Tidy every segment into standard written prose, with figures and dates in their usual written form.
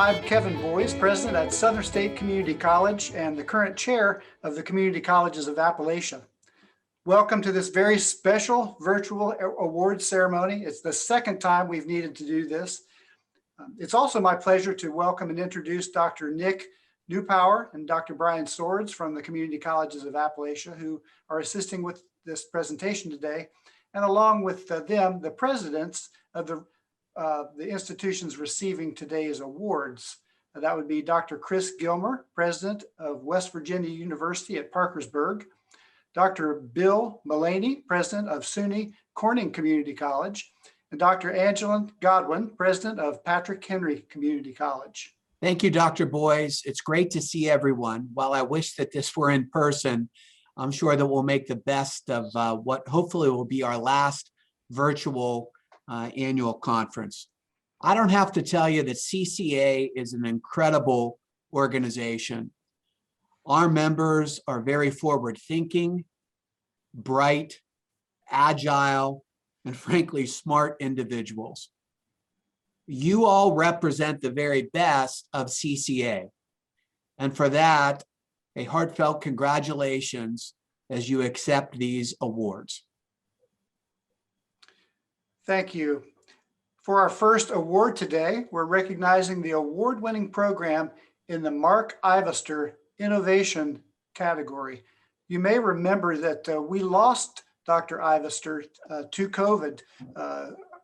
I'm Kevin Boyes, president at Southern State Community College and the current chair of the Community Colleges of Appalachia. Welcome to this very special virtual awards ceremony. It's the second time we've needed to do this. It's also my pleasure to welcome and introduce Dr. Nick Newpower and Dr. Brian Swords from the Community Colleges of Appalachia, who are assisting with this presentation today, and along with them, the presidents of the institutions receiving today's awards. That would be Dr. Chris Gilmer, president of West Virginia University at Parkersburg, Dr. Bill Mullaney, president of SUNY Corning Community College, and Dr. Angela Godwin, president of Patrick Henry Community College. Thank you, Dr. Boyes. It's great to see everyone. While I wish that this were in person, I'm sure that we'll make the best of what hopefully will be our last virtual annual conference. I don't have to tell you that CCA is an incredible organization. Our members are very forward-thinking, bright, agile, and frankly, smart individuals. You all represent the very best of CCA. And for that, a heartfelt congratulations as you accept these awards. Thank you. For our first award today, we're recognizing the award-winning program in the Mark Ivester Innovation category. You may remember that we lost Dr. Ivester to COVID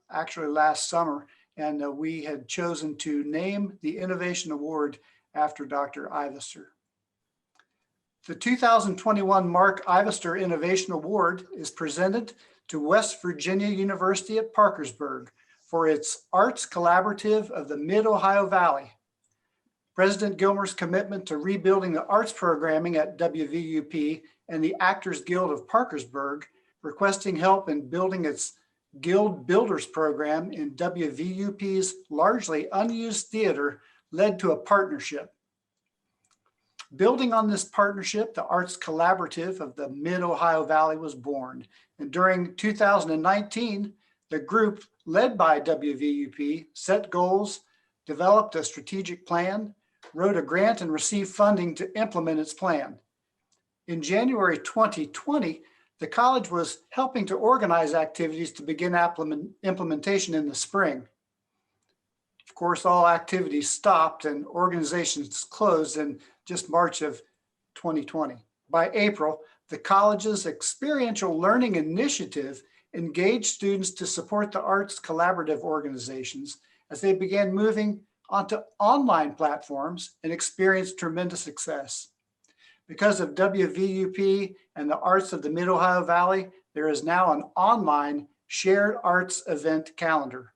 actually last summer, and we had chosen to name the Innovation Award after Dr. Ivester. The 2021 Mark Ivester Innovation Award is presented to West Virginia University at Parkersburg for its Arts Collaborative of the Mid-Ohio Valley. President Gilmer's commitment to rebuilding the arts programming at WVUP and the Actors Guild of Parkersburg, requesting help in building its Guild Builders program in WVUP's largely unused theater, led to a partnership. Building on this partnership, the Arts Collaborative of the Mid-Ohio Valley was born. And during 2019, the group led by WVUP set goals, developed a strategic plan, wrote a grant, and received funding to implement its plan. In January 2020, the college was helping to organize activities to begin implementation in the spring. Of course, all activities stopped and organizations closed in just March of 2020. By April, the college's experiential learning initiative engaged students to support the arts collaborative organizations as they began moving onto online platforms and experienced tremendous success. Because of WVUP and the arts of the Mid-Ohio Valley, there is now an online shared arts event calendar.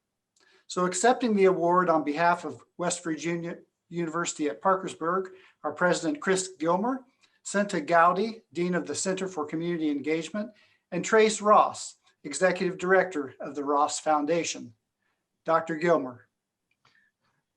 So accepting the award on behalf of West Virginia University at Parkersburg, our president, Chris Gilmer, Senta Gowdy, Dean of the Center for Community Engagement, and Trace Ross, Executive Director of the Ross Foundation. Dr. Gilmer.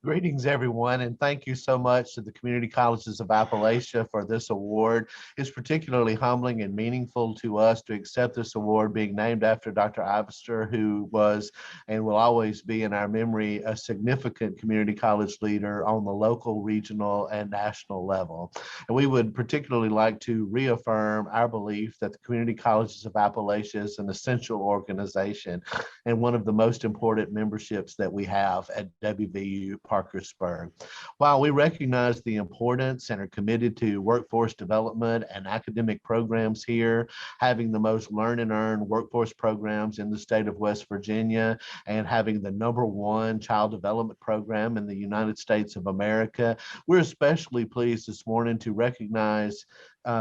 Greetings, everyone, and thank you so much to the Community Colleges of Appalachia for this award. It's particularly humbling and meaningful to us to accept this award, being named after Dr. Ivester, who was and will always be in our memory a significant community college leader on the local, regional, and national level. And we would particularly like to reaffirm our belief that the Community Colleges of Appalachia is an essential organization and one of the most important memberships that we have at WVU Parkersburg. While we recognize the importance and are committed to workforce development and academic programs here, having the most learn and earn workforce programs in the state of West Virginia and having the #1 child development program in the United States of America, we're especially pleased this morning to recognize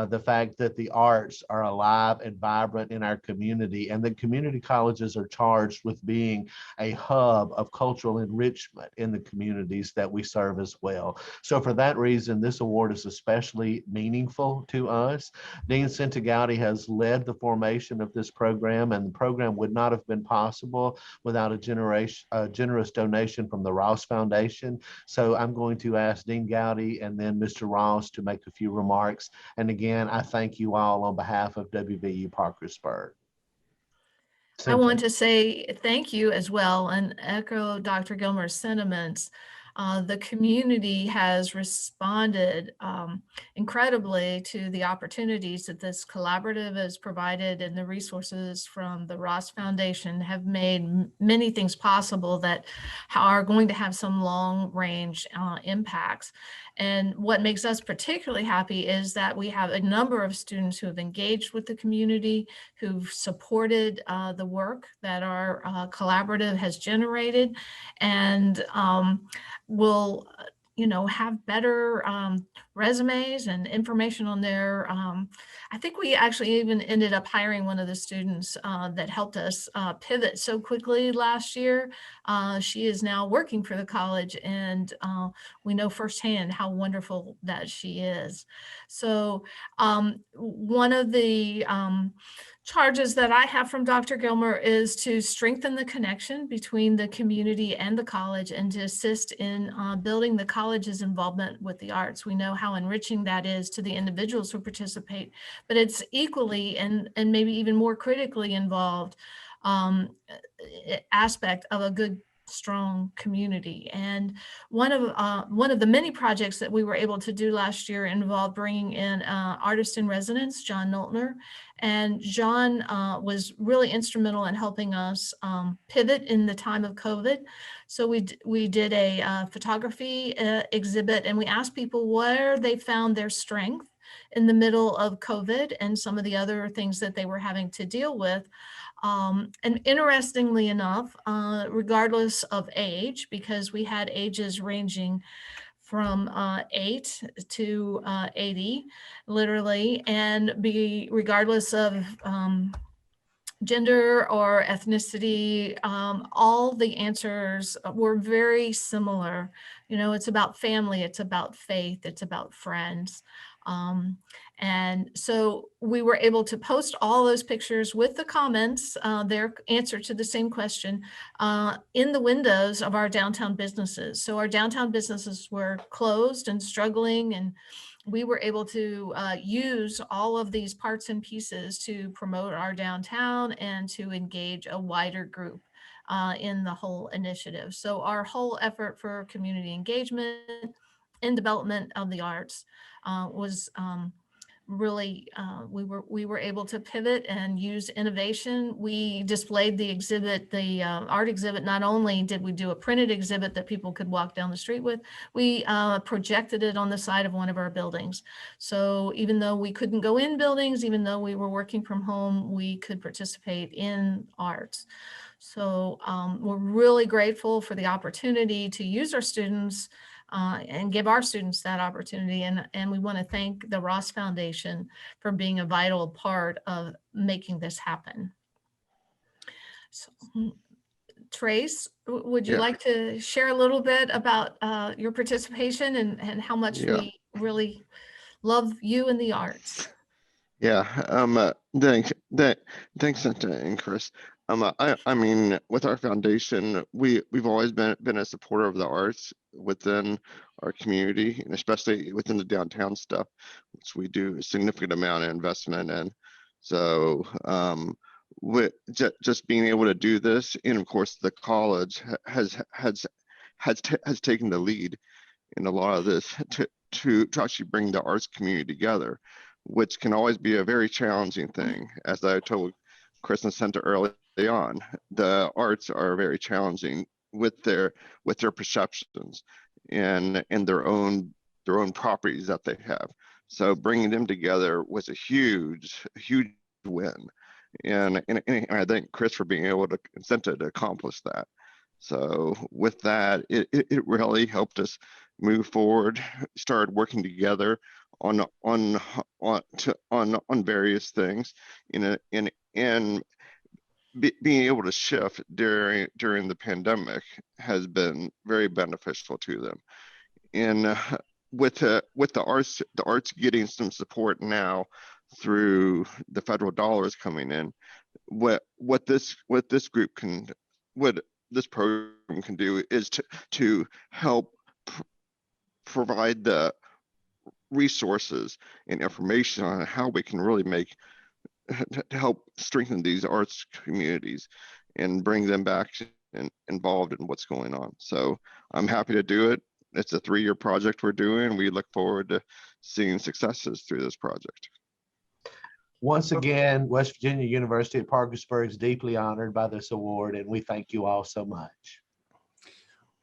the fact that the arts are alive and vibrant in our community, and that community colleges are charged with being a hub of cultural enrichment in the communities that we serve as well. So for that reason, this award is especially meaningful to us. Dean Senta Gowdy has led the formation of this program, and the program would not have been possible without a generous donation from the Ross Foundation. So I'm going to ask Dean Gowdy and then Mr. Ross to make a few remarks. And again, I thank you all on behalf of WVU Parkersburg. I want to say thank you as well and echo Dr. Gilmer's sentiments. The community has responded incredibly to the opportunities that this collaborative has provided, and the resources from the Ross Foundation have made many things possible that are going to have some long range impacts. And what makes us particularly happy is that we have a number of students who have engaged with the community, who've supported the work that our collaborative has generated, and will have better resumes and information on their, I think we actually even ended up hiring one of the students that helped us pivot so quickly last year. She is now working for the college, and we know firsthand how wonderful that she is. So one of the charges that I have from Dr. Gilmer is to strengthen the connection between the community and the college, and to assist in building the college's involvement with the arts. We know how enriching that is to the individuals who participate, but it's equally and maybe even more critically involved aspect of a good, strong community. And one of the many projects that we were able to do last year involved bringing in artist in residence, John Noltner. And John was really instrumental in helping us pivot in the time of COVID. So we did a photography exhibit, and we asked people where they found their strength in the middle of COVID and some of the other things that they were having to deal with. And interestingly enough, regardless of age, because we had ages ranging from 8 to 80, literally, and regardless of gender or ethnicity, all the answers were very similar. It's about family, it's about faith, it's about friends. And so we were able to post all those pictures with the comments, their answer to the same question, in the windows of our downtown businesses. So our downtown businesses were closed and struggling, and we were able to use all of these parts and pieces to promote our downtown and to engage a wider group in the whole initiative. So our whole effort for community engagement and development of the arts was really, we were able to pivot and use innovation. We displayed the exhibit, the art exhibit. Not only did we do a printed exhibit that people could walk down the street with, we projected it on the side of one of our buildings. So even though we couldn't go in buildings, even though we were working from home, we could participate in arts. So we're really grateful for the opportunity to use our students and give our students that opportunity. And we want to thank the Ross Foundation for being a vital part of making this happen. So, Trace, would you like to share a little bit about your participation and how much we really love you and the arts? Yeah, thanks, Santa and Chris. I mean, with our foundation, we've always been a supporter of the arts within our community, and especially within the downtown stuff, which we do a significant amount of investment in. So, with just being able to do this, and of course, the college has taken the lead in a lot of this to actually bring the arts community together, which can always be a very challenging thing. As I told Chris and Santa early on, the arts are very challenging with their perceptions and their own properties that they have. So bringing them together was a huge win, and I thank Chris for being able to Santa to accomplish that. So with that, it really helped us move forward, started working together on various things, and being able to shift during the pandemic has been very beneficial to them. And with the arts getting some support now through the federal dollars coming in, what this group can, what this program can do is to help provide the resources and information on how we can really make to help strengthen these arts communities and bring them back and involved in what's going on. So I'm happy to do it. It's a 3-year project we're doing. We look forward to seeing successes through this project. Once again, West Virginia University at Parkersburg is deeply honored by this award, and we thank you all so much.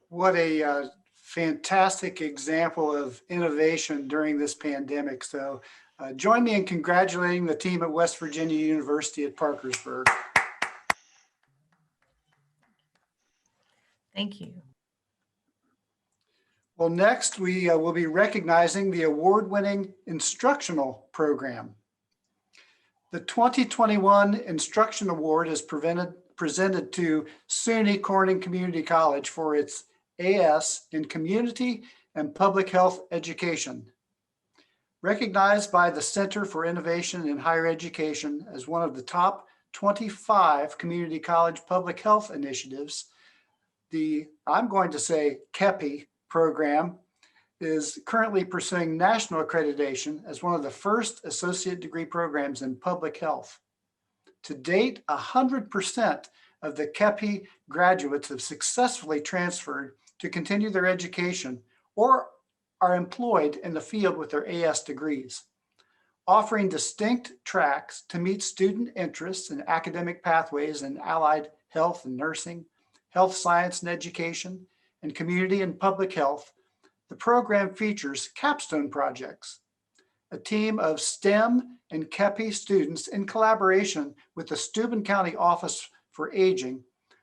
What a fantastic example of innovation during this pandemic. So join me in congratulating the team at West Virginia University at Parkersburg. Thank you. Well, next we will be recognizing the award-winning instructional program. The 2021 Instruction Award is presented to SUNY Corning Community College for its AS in Community and Public Health Education. Recognized by the Center for Innovation in Higher Education as one of the top 25 community college public health initiatives, the, I'm going to say, CEPI program is currently pursuing national accreditation as one of the first associate degree programs in public health. To date, 100% of the CEPI graduates have successfully transferred to continue their education or are employed in the field with their AS degrees, offering distinct tracks to meet student interests and academic pathways in allied health and nursing, health science and education, and community and public health. The program features capstone projects. A team of STEM and CEPI students in collaboration with the Steuben County Office for Aging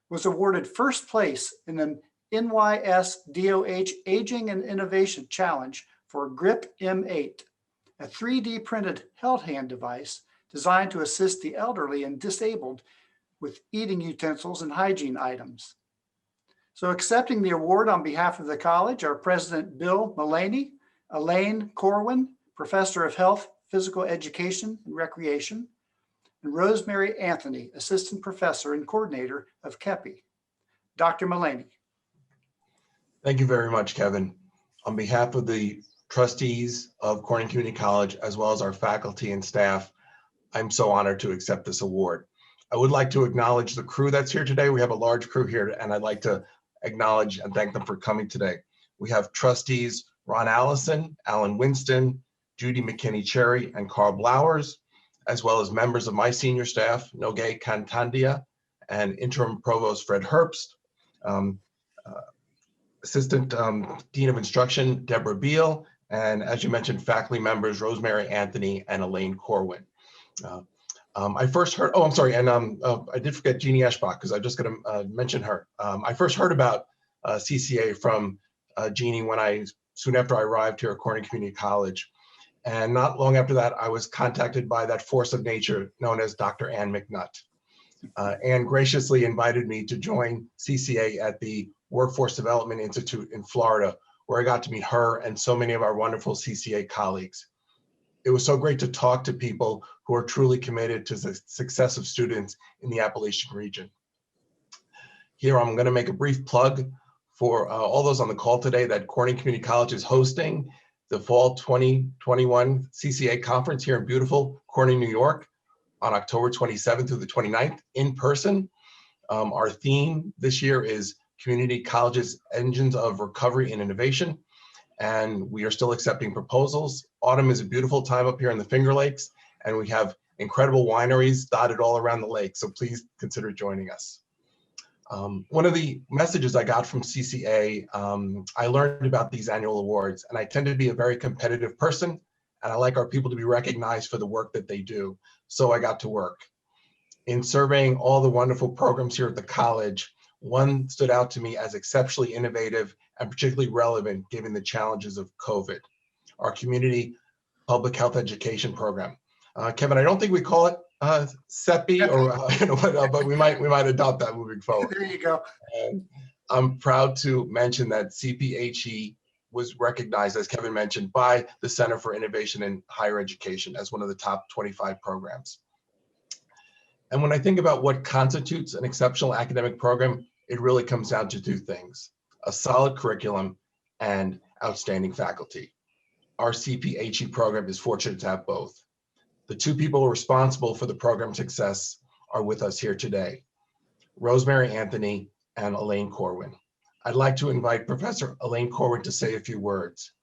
was awarded first place in the NYSDOH Aging and Innovation Challenge for GRIP M8, a 3D printed held hand device designed to assist the elderly and disabled with eating utensils and hygiene items. So accepting the award on behalf of the college are President Bill Mullaney, Elaine Corwin, Professor of Health, Physical Education and Recreation, and Rosemary Anthony, Assistant Professor and Coordinator of CEPI. Dr. Mullaney. Thank you very much, Kevin. On behalf of the trustees of Corning Community College, as well as our faculty and staff, I'm so honored to accept this award. I would like to acknowledge the crew that's here today. We have a large crew here, and I'd like to acknowledge and thank them for coming today. We have trustees Ron Allison, Alan Winston, Judy McKinney-Cherry, and Carl Blowers, as well as members of my senior staff, Nogay Kantandia, and interim provost Fred Herbst, assistant dean of instruction Deborah Beal, and as you mentioned, faculty members Rosemary Anthony and Elaine Corwin. I first heard, oh, I'm sorry, and I did forget Jeannie Eschbach, because I just going to mention her. I first heard about CCA from Jeannie soon after I arrived here at Corning Community College. And not long after that, I was contacted by that force of nature known as Dr. Ann McNutt. Ann graciously invited me to join CCA at the Workforce Development Institute in Florida, where I got to meet her and so many of our wonderful CCA colleagues. It was so great to talk to people who are truly committed to the success of students in the Appalachian region. Here, I'm going to make a brief plug for all those on the call today that Corning Community College is hosting the Fall 2021 CCA Conference here in beautiful Corning, New York on October 27th through the 29th in person. Our theme this year is Community Colleges Engines of Recovery and Innovation. And we are still accepting proposals. Autumn is a beautiful time up here in the Finger Lakes, and we have incredible wineries dotted all around the lake, so please consider joining us. One of the messages I got from CCA, I learned about these annual awards, and I tend to be a very competitive person, and I like our people to be recognized for the work that they do, so I got to work. In surveying all the wonderful programs here at the college, one stood out to me as exceptionally innovative and particularly relevant given the challenges of COVID, our community public health education program. Kevin, I don't think we call it CEPI or but we might adopt that moving forward. There you go. And I'm proud to mention that CPHE was recognized, as Kevin mentioned, by the Center for Innovation in Higher Education as one of the top 25 programs. And when I think about what constitutes an exceptional academic program, it really comes down to two things: a solid curriculum and outstanding faculty. Our CPHE program is fortunate to have both. The two people responsible for the program's success are with us here today. Rosemary Anthony and Elaine Corwin. I'd like to invite Professor Elaine Corwin to say a few words.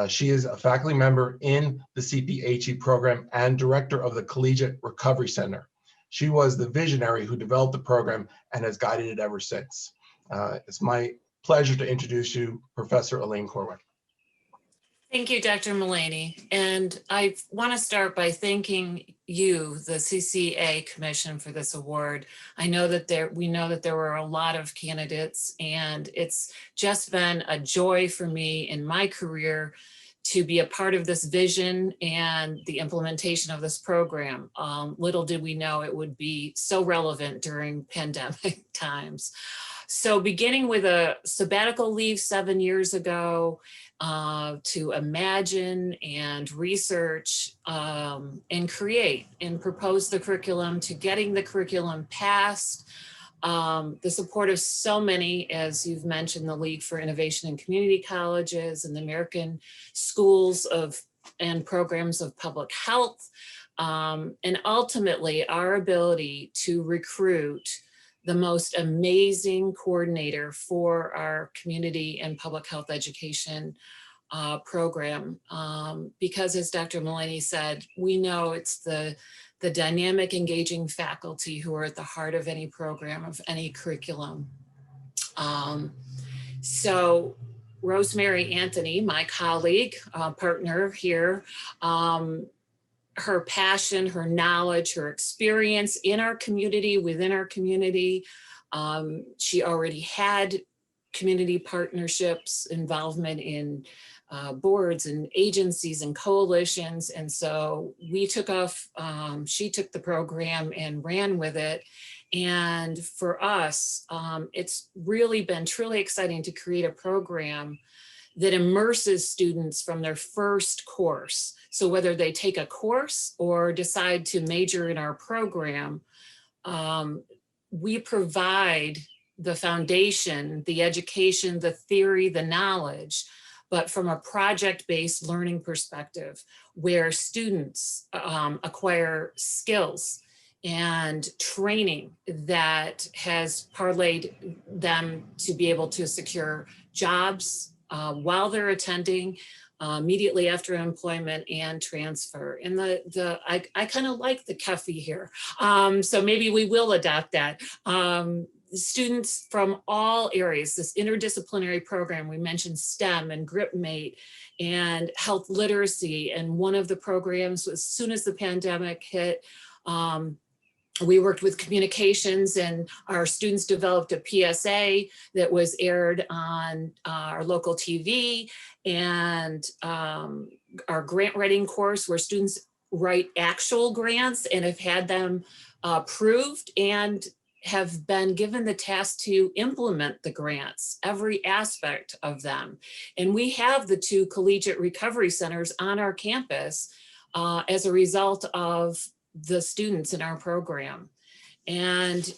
She is a faculty member in the CPHE program and director of the Collegiate Recovery Center. She was the visionary who developed the program and has guided it ever since. It's my pleasure to introduce you, Professor Elaine Corwin. Thank you, Dr. Mullaney. And I want to start by thanking you, the CCA Commission, for this award. I know that we know that there were a lot of candidates, and it's just been a joy for me in my career to be a part of this vision and the implementation of this program. Little did we know it would be so relevant during pandemic times. So beginning with a sabbatical leave 7 years ago, to imagine and research and create and propose the curriculum, to getting the curriculum passed, the support of so many, as you've mentioned, the League for Innovation in Community Colleges and the American Schools of and Programs of Public Health, and ultimately our ability to recruit the most amazing coordinator for our community and public health education program. Because as Dr. Mullaney said, we know it's the dynamic, engaging faculty who are at the heart of any program, of any curriculum. So Rosemary Anthony, my colleague, partner here, her passion, her knowledge, her experience in our community, within our community. She already had community partnerships, involvement in boards and agencies and coalitions. And so we took off, she took the program and ran with it. And for us, it's really been truly exciting to create a program that immerses students from their first course. So whether they take a course or decide to major in our program, we provide the foundation, the education, the theory, the knowledge, but from a project-based learning perspective, where students acquire skills and training that has parlayed them to be able to secure jobs while they're attending, immediately after employment, and transfer. And I kind of like the CUFI here. So maybe we will adopt that. Students from all areas, this interdisciplinary program, we mentioned STEM and GripMate and health literacy. And one of the programs, as soon as the pandemic hit, we worked with communications, and our students developed a PSA that was aired on our local TV, and our grant writing course, where students write actual grants and have had them approved and have been given the task to implement the grants, every aspect of them. And we have the 2 collegiate recovery centers on our campus as a result of the students in our program. And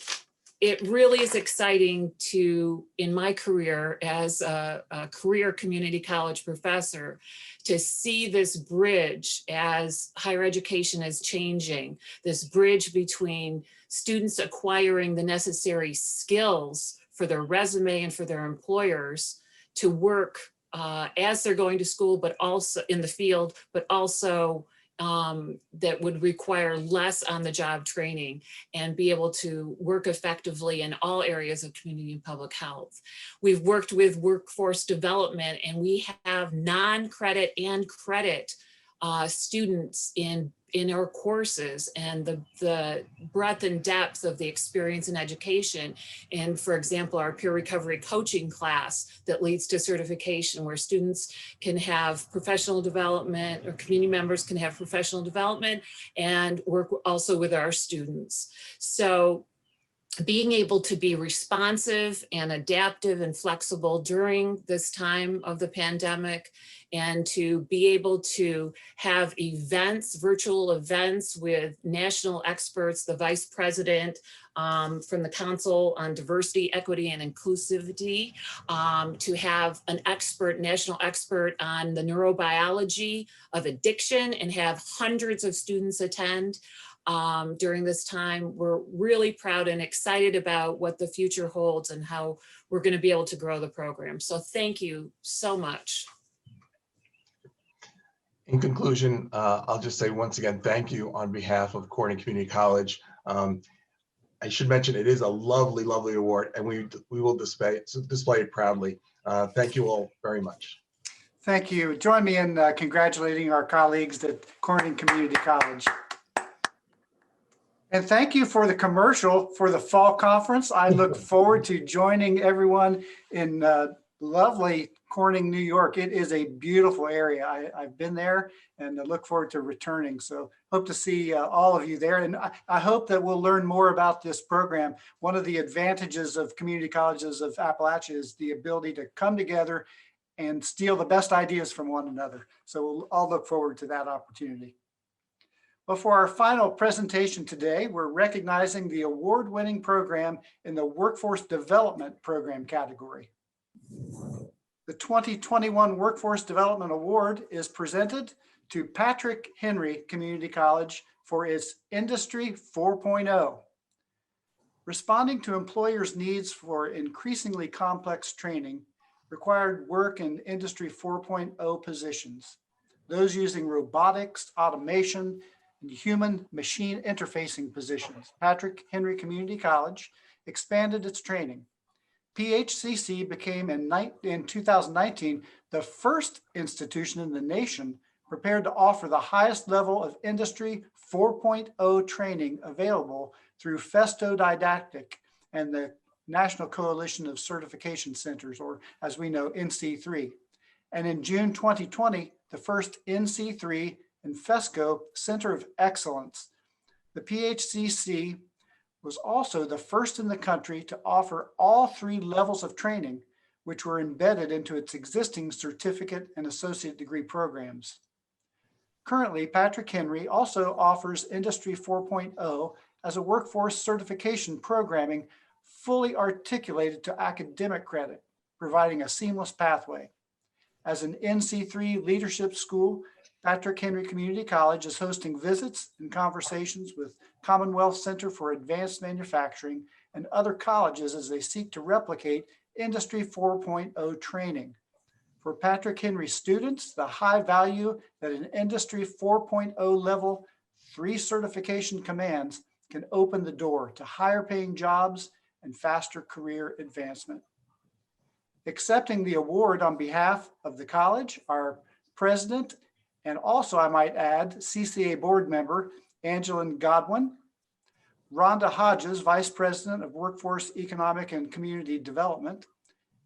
it really is exciting to, in my career as a career community college professor, to see this bridge as higher education is changing, this bridge between students acquiring the necessary skills for their resume and for their employers to work as they're going to school, but also in the field, but also that would require less on-the-job training and be able to work effectively in all areas of community and public health. We've worked with workforce development, and we have non-credit and credit students in our courses, and the breadth and depth of the experience in education. And for example, our peer recovery coaching class that leads to certification, where students can have professional development, or community members can have professional development and work also with our students. So being able to be responsive and adaptive and flexible during this time of the pandemic, and to be able to have events, virtual events with national experts, the vice president from the Council on Diversity, Equity, and Inclusivity, to have an expert, national expert on the neurobiology of addiction, and have hundreds of students attend. during this time. We're really proud and excited about what the future holds and how we're going to be able to grow the program. So thank you so much. In conclusion, I'll just say once again, thank you on behalf of Corning Community College. I should mention it is a lovely, lovely award, and we will display it proudly. Thank you all very much. Thank you. Join me in congratulating our colleagues at Corning Community College. And thank you for the commercial for the fall conference. I look forward to joining everyone in lovely Corning, New York. It is a beautiful area. I've been there and I look forward to returning. So hope to see all of you there. And I hope that we'll learn more about this program. One of the advantages of community colleges of Appalachia is the ability to come together and steal the best ideas from one another. So we'll all look forward to that opportunity. But for our final presentation today, we're recognizing the award-winning program in the Workforce Development Program category. The 2021 Workforce Development Award is presented to Patrick Henry Community College for its Industry 4.0. Responding to employers' needs for increasingly complex training required work in Industry 4.0 positions, those using robotics, automation, and human-machine interfacing positions. Patrick Henry Community College expanded its training. PHCC became in 2019 the first institution in the nation prepared to offer the highest level of Industry 4.0 training available through Festo Didactic and the National Coalition of Certification Centers, or as we know, NC3. And in June 2020, the first NC3 and FESCO Center of Excellence. The PHCC was also the first in the country to offer all 3 levels of training, which were embedded into its existing certificate and associate degree programs. Currently, Patrick Henry also offers Industry 4.0 as a workforce certification programming fully articulated to academic credit, providing a seamless pathway. As an NC3 leadership school, Patrick Henry Community College is hosting visits and conversations with Commonwealth Center for Advanced Manufacturing and other colleges as they seek to replicate Industry 4.0 training. For Patrick Henry students, the high value that an Industry 4.0 level 3 certification commands can open the door to higher paying jobs and faster career advancement. Accepting the award on behalf of the college, our president, and also, I might add, CCA board member, Angelin Godwin, Rhonda Hodges, Vice President of Workforce Economic and Community Development,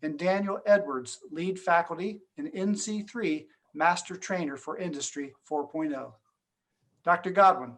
and Daniel Edwards, lead faculty in NC3, Master Trainer for Industry 4.0. Dr. Godwin.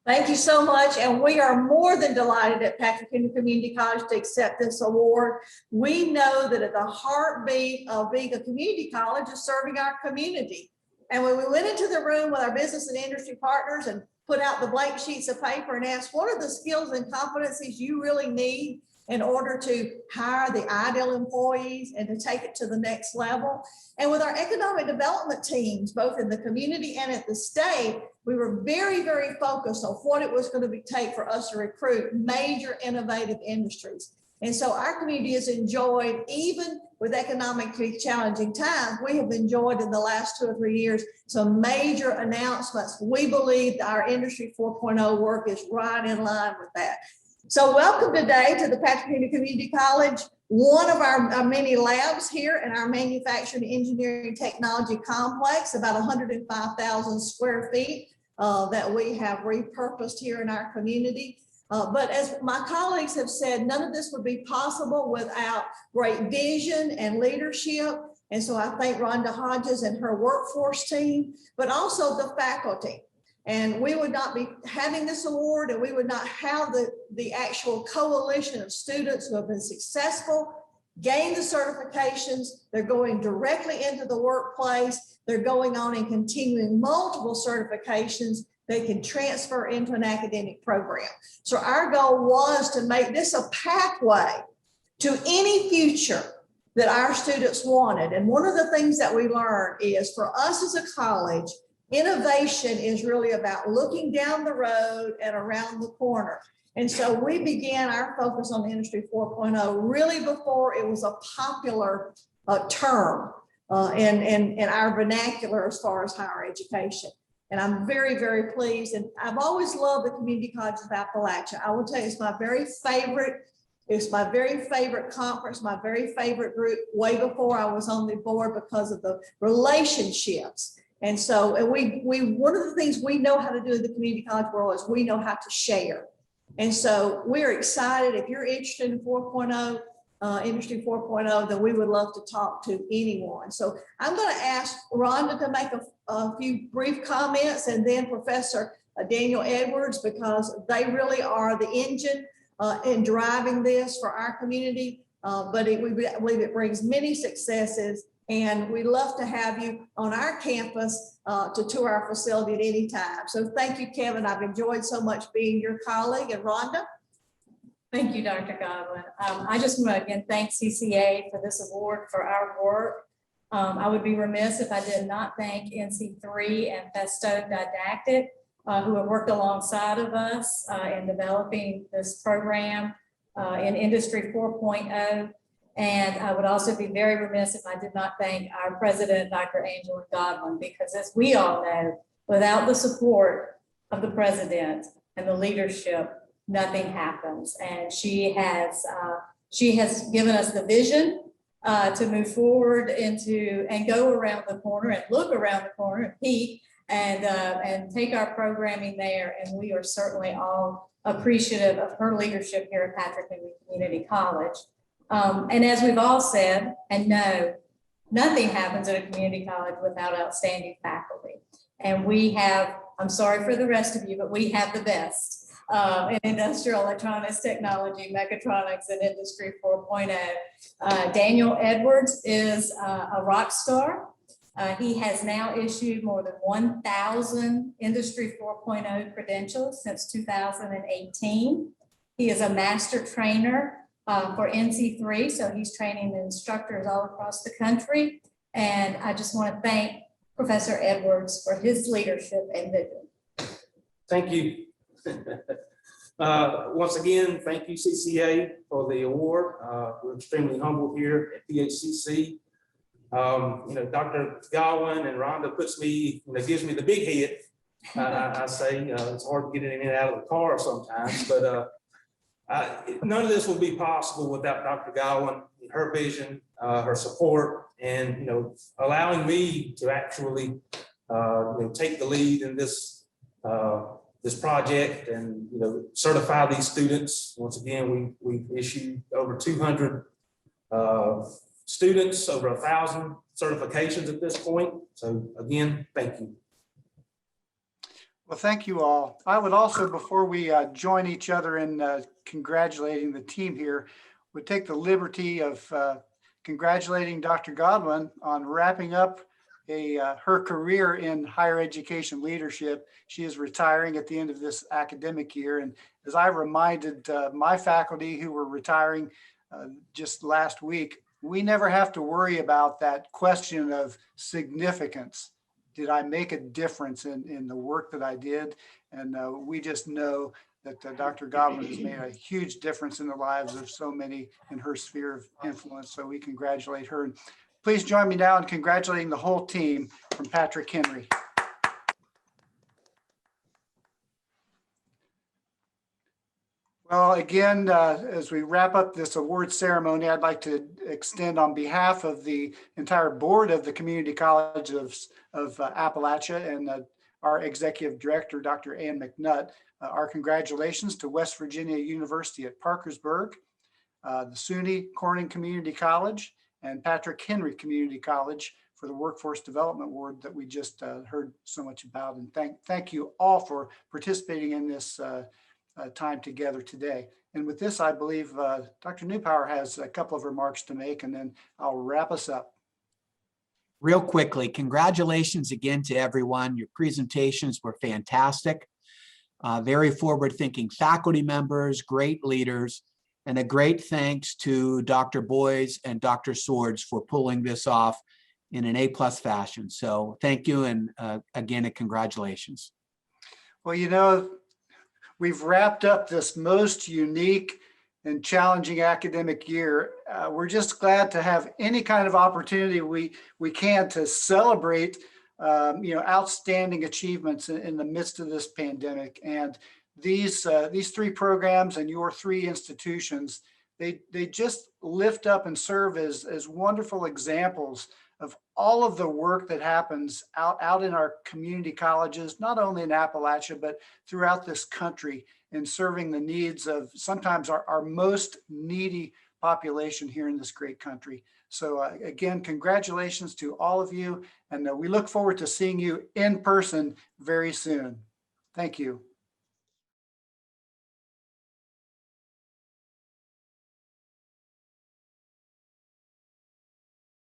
Thank you so much. And we are more than delighted at Patrick Henry Community College to accept this award. We know that at the heartbeat of being a community college is serving our community. And when we went into the room with our business and industry partners and put out the blank sheets of paper and asked, what are the skills and competencies you really need in order to hire the ideal employees and to take it to the next level? And with our economic development teams, both in the community and at the state, we were very, very focused on what it was going to take for us to recruit major innovative industries. And so our community has enjoyed, even with economically challenging times, we have enjoyed in the last 2 or 3 years some major announcements. We believe our Industry 4.0 work is right in line with that. So welcome today to the Patrick Henry Community College, one of our many labs here in our manufacturing, engineering, technology complex, about 105,000 square feet that we have repurposed here in our community. But as my colleagues have said, none of this would be possible without great vision and leadership. And so I thank Rhonda Hodges and her workforce team, but also the faculty. And we would not be having this award, and we would not have the actual coalition of students who have been successful, gained the certifications, they're going directly into the workplace, they're going on and continuing multiple certifications they can transfer into an academic program. So our goal was to make this a pathway to any future that our students wanted. And one of the things that we learned is for us as a college, Innovation is really about looking down the road and around the corner. And so we began our focus on Industry 4.0 really before it was a popular term in our vernacular as far as higher education. And I'm very, very pleased. And I've always loved the Community Colleges of Appalachia. I will tell you, it's my very favorite conference, my very favorite group way before I was on the board because of the relationships. And so and we one of the things we know how to do in the community college world is we know how to share. And so we're excited. If you're interested in 4.0, Industry 4.0, then we would love to talk to anyone. So I'm going to ask Rhonda to make a few brief comments, and then Professor Daniel Edwards, because they really are the engine in driving this for our community. But we believe it brings many successes, and we love to have you on our campus to tour our facility at any time. So thank you, Kevin. I've enjoyed so much being your colleague. And Rhonda? Thank you, Dr. Godwin. I just want to again thank CCA for this award for our work. I would be remiss if I did not thank NC3 and Festo Didactic, who have worked alongside of us in developing this program in Industry 4.0. And I would also be very remiss if I did not thank our president, Dr. Angela Godwin, because as we all know, without the support of the president and the leadership, nothing happens. And she has given us the vision to move forward into and go around the corner and look around the corner and peek and take our programming there. And we are certainly all appreciative of her leadership here at Patrick Henry Community College. And as we've all said, and no, nothing happens at a community college without outstanding faculty. And we have, I'm sorry for the rest of you, but we have the best in industrial electronics, technology, mechatronics, and Industry 4.0. Daniel Edwards is a rock star. He has now issued more than 1,000 Industry 4.0 credentials since 2018. He is a master trainer for NC3, so he's training instructors all across the country. And I just want to thank Professor Edwards for his leadership and vision. Thank you. Once again, thank you, CCA, for the award. We're extremely humbled here at PHCC. Dr. Godwin and Rhonda puts me, gives me the big head. I say it's hard to get in and out of the car sometimes, but none of this would be possible without Dr. Godwin, her vision, her support, and allowing me to actually take the lead in this this project and certify these students. Once again, we've issued over 200 students, over 1,000 certifications at this point. So again, thank you. Well, thank you all. I would also, before we join each other in congratulating the team here, would take the liberty of congratulating Dr. Godwin on wrapping up her career in higher education leadership. She is retiring at the end of this academic year. And as I reminded my faculty who were retiring just last week, we never have to worry about that question of significance. Did I make a difference in the work that I did? And we just know that Dr. Godwin has made a huge difference in the lives of so many in her sphere of influence. So we congratulate her. And please join me now in congratulating the whole team from Patrick Henry. Well, again, as we wrap up this award ceremony, I'd like to extend on behalf of the entire board of the Community College of Appalachia and our executive director, Dr. Ann McNutt, our congratulations to West Virginia University at Parkersburg, the SUNY Corning Community College, and Patrick Henry Community College for the Workforce Development Award that we just heard so much about. And thank you all for participating in this time together today. And with this, I believe Dr. Newpower has a couple of remarks to make, and then I'll wrap us up. Real quickly, congratulations again to everyone. Your presentations were fantastic. Very forward-thinking faculty members, great leaders, and a great thanks to Dr. Boyes and Dr. Swords for pulling this off in an A+ fashion. So thank you. And again, congratulations. Well, you know, we've wrapped up this most unique and challenging academic year. We're just glad to have any kind of opportunity we can to celebrate outstanding achievements in the midst of this pandemic. And these three programs and your three institutions, they just lift up and serve as wonderful examples of all of the work that happens out in our community colleges, not only in Appalachia, but throughout this country, in serving the needs of sometimes our most needy population here in this great country. So again, congratulations to all of you. And we look forward to seeing you in person very soon. Thank you.